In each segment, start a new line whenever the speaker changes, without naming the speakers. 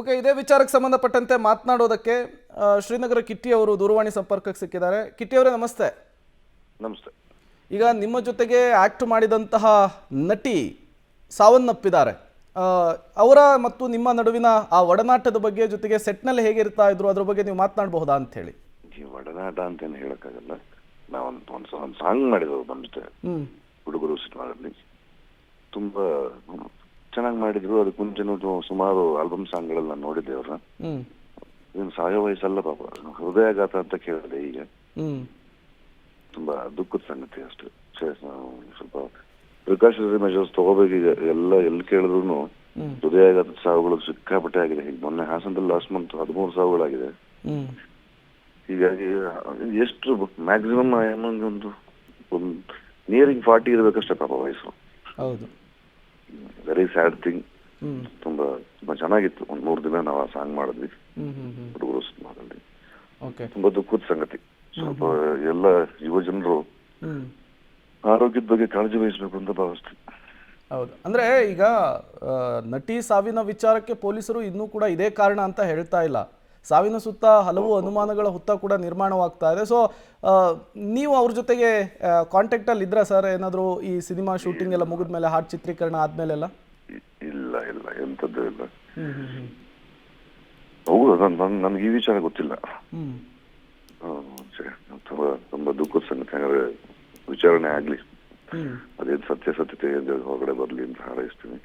Okay, ಇದೇ ವಿಚಾರಕ್ಕೆ ಸಂಬಂಧಪಟ್ಟಂತೆ ಮಾತನಾಡೋದಕ್ಕೆ ಶ್ರೀನಗರ ಕಿಟ್ಟಿ ಅವರು ದೂರವಾಣಿ ಸಂಪರ್ಕಕ್ಕೆ ಸಿಕ್ಕಿದ್ದಾರೆ. ಕಿಟ್ಟಿ ಅವರೇ ನಮಸ್ತೆ.
ನಮಸ್ತೆ.
ಈಗ ನಿಮ್ಮ ಜೊತೆಗೆ ಆ್ಯಕ್ಟ್ ಮಾಡಿದಂತಹ ನಟಿ ಸಾವನ್ನಪ್ಪಿದ್ದಾರೆ. ಅವರ ಮತ್ತು ನಿಮ್ಮ ನಡುವಿನ ಆ ಒಡನಾಟದ ಬಗ್ಗೆ, ಜೊತೆಗೆ ಸೆಟ್ನಲ್ಲಿ ಹೇಗಿರ್ತಾ ಇದ್ರು ಅದ್ರ ಬಗ್ಗೆ ನೀವು ಮಾತನಾಡಬಹುದಾ ಅಂತ ಹೇಳಿ.
ಈ ಒಡನಾಟ ಅಂತೇನು ಹೇಳಕ್ಕಾಗಲ್ಲ. ನಾವೊಂದು ಸಾಂಗ್ ಮಾಡಿದ್ರು ನಮ್ಮ ಜೊತೆ, ಹುಡುಗರು ಸಿನಿಮಾದಲ್ಲಿ ತುಂಬಾ ಚೆನ್ನಾಗಿ ಮಾಡಿದ್ರು. ಅದಕ್ಕೆ ಮುಂಚೆನೂ ಸುಮಾರು ಆಲ್ಬಮ್ ಸಾಂಗ್ಗಳಲ್ಲಿ ನಾನು ನೋಡಿದ್ದೆ ಅವ್ರ. ಇನ್ನು ಸಾಯೋ ವಯಸ್ಸಲ್ಲ ಪಾಪ, ಹೃದಯಾಘಾತ ಅಂತ ಕೇಳಿದೆ ಈಗ. ತುಂಬಾ ದುಃಖದ ಸಂಗತಿ ಅಷ್ಟೇ. ಸ್ವಲ್ಪ ಪ್ರಿಕಾಷನರಿ ಮೆಜರ್ಸ್ ತಗೋಬೇಕು. ಈಗ ಎಲ್ಲಿ ಕೇಳಿದ್ರು ಹೃದಯಾಘಾತದ ಸಾವುಗಳು ಸಿಕ್ಕಾಪಟ್ಟೆ ಆಗಿದೆ. ಈಗ ಮೊನ್ನೆ ಹಾಸನದಲ್ಲಿ ಲಾಸ್ಟ್ ಮಂತ್ 13 ಸಾವುಗಳಾಗಿದೆ. ಹೀಗಾಗಿ ಎಷ್ಟು ಮ್ಯಾಕ್ಸಿಮಮ್ ಒಂದು ನಿಯರಿಂಗ್ 40 ಇರ್ಬೇಕಷ್ಟೇ ಪಾಪ ವಯಸ್ಸು.
ಹೌದು,
ವೆರಿ ಸ್ಯಾಡ್ ಥಿಂಗ್. ತುಂಬಾ ಚೆನ್ನಾಗಿತ್ತು. 3 ದಿನ ನಾವು ಆ ಸಾಂಗ್ ಮಾಡಿದ್ವಿ ಹುಡುಗರು ಸಿನಿಮಾದಲ್ಲಿ. ತುಂಬಾ ದುಃಖದ ಸಂಗತಿ. ಸ್ವಲ್ಪ ಎಲ್ಲ ಯುವ ಜನರು ಆರೋಗ್ಯದ ಬಗ್ಗೆ ಕಾಳಜಿ ವಹಿಸಬೇಕು ಅಂತ ಭಾವಿಸ್ತೀವಿ.
ಹೌದು, ಅಂದ್ರೆ ಈಗ ನಟಿ ಸಾವಿನ ವಿಚಾರಕ್ಕೆ ಪೊಲೀಸರು ಇನ್ನೂ ಕೂಡ ಇದೇ ಕಾರಣ ಅಂತ ಹೇಳ್ತಾ ಇಲ್ಲ. ಸಾವಿನ ಸುತ್ತ ಹಲವು ಅನುಮಾನಗಳ ಹುತ್ತ ಕೂಡ ನಿರ್ಮಾಣವಾಗ್ತಾ ಇದೆ. ಸೊ ನೀವು ಅವ್ರ ಜೊತೆಗೆ ಕಾಂಟ್ಯಾಕ್ಟ್ ಅಲ್ಲಿ ಇದ್ರ ಸರ್? ಏನಾದ್ರು ಈ ಸಿನಿಮಾ ಶೂಟಿಂಗ್ ಎಲ್ಲ ಮುಗಿದ ಮೇಲೆ, ಹಾಡು ಚಿತ್ರೀಕರಣ ಆದ್ಮೇಲೆಲ್ಲ?
ಇಲ್ಲ ಇಲ್ಲ, ಎಂತದ್ದು ಇಲ್ಲ. ಹೌದು, ನನ್ಗೆ ಈ ವಿಚಾರ ಗೊತ್ತಿಲ್ಲ. ತುಂಬಾ ದುಃಖದ ಸಂಗತಿ. ಹಾಗಾದ್ರೆ ವಿಚಾರಣೆ ಆಗ್ಲಿ, ಅದೇನು ಸತ್ಯತೆ ಹೊರಗಡೆ ಬರ್ಲಿ ಅಂತ ಹಾರೈಸ್ತೀನಿ.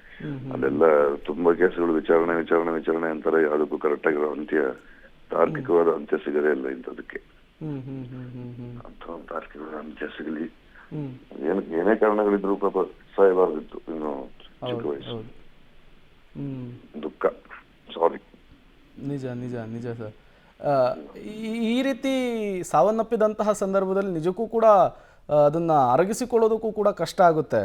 ಅದೆಲ್ಲ ತುಂಬಾ ಕೇಸುಗಳು ವಿಚಾರಣೆ ಅಂತಾರೆ. ಯಾವುದಕ್ಕೂ ಕರೆಕ್ಟ್ ಆಗಿರೋ ಅಂತ್ಯ, ತಾರ್ಕಿಕವಾದ ಅಂತ್ಯ ಸಿಗದೇ ಇಲ್ಲ ಇಂಥದಕ್ಕೆ. ತಾರ್ಕಿಕವಾದ ಅಂತ್ಯ ಸಿಗಲಿ. ಏನೇ ಕಾರಣಗಳಿದ್ರು ಪಾಪ ಸಾಯಬಾರ್ದಿತ್ತು. ಇನ್ನು ಚಿಕ್ಕ ವಯಸ್ಸು, ದುಃಖ. ಸಾರಿ.
ನಿಜ ನಿಜ ನಿಜ ಸರ್. ಈ ರೀತಿ ಸಾವನ್ನಪ್ಪಿದಂತಹ ಸಂದರ್ಭದಲ್ಲಿ ನಿಜಕ್ಕೂ ಕೂಡ ಅದನ್ನು ಅರಗಿಸಿಕೊಳ್ಳೋದಕ್ಕೂ ಕೂಡ ಕಷ್ಟ ಆಗುತ್ತೆ.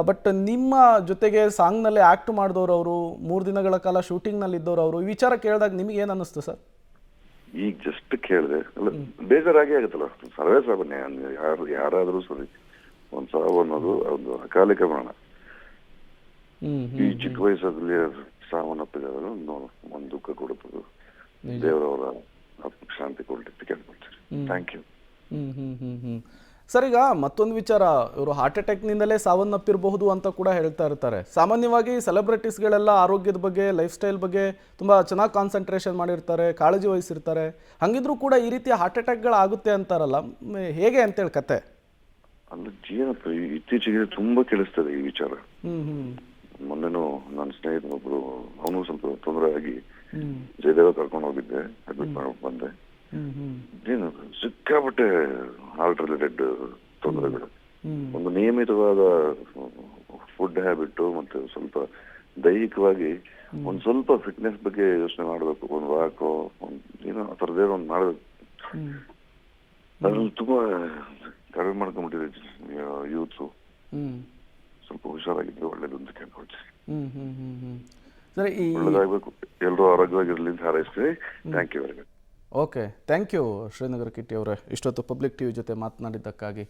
ಬಟ್ ನಿಮ್ಮ ಜೊತೆಗೆ ಸಾಂಗ್ನಲ್ಲಿ ಆ್ಯಕ್ಟ್ ಮಾಡಿದವರು ಅವರು, 3 ದಿನಗಳ ಕಾಲ ಶೂಟಿಂಗ್ನಲ್ಲಿ ಇದ್ದವರು ಅವರು, ಈ ವಿಚಾರ ಕೇಳಿದಾಗ ನಿಮಗೆ ಏನು ಅನ್ನಿಸ್ತು ಸರ್?
ಈಗ ಜಸ್ಟ್ ಕೇಳಿದೆ, ಬೇಜಾರಾಗಿ ಆಗುತ್ತಲ್ಲ. ಸರ್ವೇ ಸಾಮಾನ್ಯ, ಯಾರಾದರೂ ಸರಿ ಒಂದು ಸಾವು ಅನ್ನೋದು ಒಂದು ಅಕಾಲಿಕ ಮರಣ. ಈ ಚಿಕ್ಕ ವಯಸ್ಸಲ್ಲಿ ಸಾವನ್ನಪ್ಪಿದವರು ಒಂದು ದುಃಖ ಕೊಡುತ್ತದೆ. ದೇವರವರ ಶಾಂತಿ ಕೊಡ್ಲಿಕ್ಕೆ ಕೇಳ್ಕೊಳ್ತೀರಿ. Thank you.
ಸರ್, ಈಗ ಮತ್ತೊಂದು ವಿಚಾರ, ಇವರು ಹಾರ್ಟ್ ಅಟ್ಯಾಕ್ನಿಂದಲೇ ಸಾವನ್ನಪ್ಪಿರಬಹುದು ಅಂತ ಕೂಡ ಹೇಳ್ತಾ ಇರ್ತಾರೆ. ಸಾಮಾನ್ಯವಾಗಿ ಸೆಲೆಬ್ರಿಟೀಸ್ಗಳೆಲ್ಲ ಆರೋಗ್ಯದ ಬಗ್ಗೆ, ಲೈಫ್ ಸ್ಟೈಲ್ ಬಗ್ಗೆ ತುಂಬ ಚೆನ್ನಾಗಿ ಕಾನ್ಸಂಟ್ರೇಷನ್ ಮಾಡಿರ್ತಾರೆ, ಕಾಳಜಿ ವಹಿಸಿರ್ತಾರೆ. ಹಂಗಿದ್ರೂ ಕೂಡ ಈ ರೀತಿಯ ಹಾರ್ಟ್ ಅಟ್ಯಾಕ್ಗಳು ಆಗುತ್ತೆ ಅಂತಾರಲ್ಲ, ಹೇಗೆ ಅಂತೇಳಿ ಕತೆ?
ಏನಪ್ಪ, ಇತ್ತೀಚೆಗೆ ತುಂಬಾ ಕೇಳಿಸ್ತದೆ ಈ ವಿಚಾರ. ಮೊನ್ನೆನೂ ನನ್ನ ಸ್ನೇಹಿತನೊಬ್ರು, ಅವನು ಸ್ವಲ್ಪ ತೊಂದರೆ ಆಗಿ ಜಯದೇವ ಕರ್ಕೊಂಡು ಹೋಗಿದ್ದೆ, ಅಡ್ಮಿಟ್ ಮಾಡ್ಕೊಂಡು ಬಂದೆ. ಏನು ಸಿಕ್ಕಾಪಟ್ಟೆ ಹಾರ್ಟ್ ರಿಲೇಟೆಡ್ ತೊಂದರೆಗಳು. ಒಂದು ನಿಯಮಿತವಾದ ಫುಡ್ ಹ್ಯಾಬಿಟ್ ಮತ್ತೆ ಸ್ವಲ್ಪ ದೈಹಿಕವಾಗಿ ಒಂದ್ ಸ್ವಲ್ಪ ಫಿಟ್ನೆಸ್ ಬಗ್ಗೆ ಯೋಚನೆ ಮಾಡ್ಬೇಕು. ಒಂದು ವಾಕೋ ಏನೋ ಆ ಥರದೇ ಒಂದು ಮಾಡ್ಬೇಕು. ಅದ್ರಲ್ಲಿ ತುಂಬಾ ಕಡಿಮೆ ಮಾಡ್ಕೊಂಡ್ಬಿಟ್ಟಿದೆ ಯೂತ್ಸು. ಸ್ವಲ್ಪ ಹುಷಾರಾಗಿದ್ರೆ ಒಳ್ಳೇದು ಅಂತ ಕೇಳ್ಕೊಳ್ತೀವಿ. ಒಳ್ಳೇದಾಗಬೇಕು, ಎಲ್ಲರೂ ಆರೋಗ್ಯವಾಗಿರ್ಲಿ ಅಂತ ಹಾರೈಸ್ತೀವಿ. Thank you very much.
Okay, thank you Srinagar Kitti ಅವರೇ, ಇಷ್ಟೊತ್ತು ಪಬ್ಲಿಕ್ ಟಿವಿ ಜೊತೆ ಮಾತನಾಡಿದ್ದಕ್ಕಾಗಿ.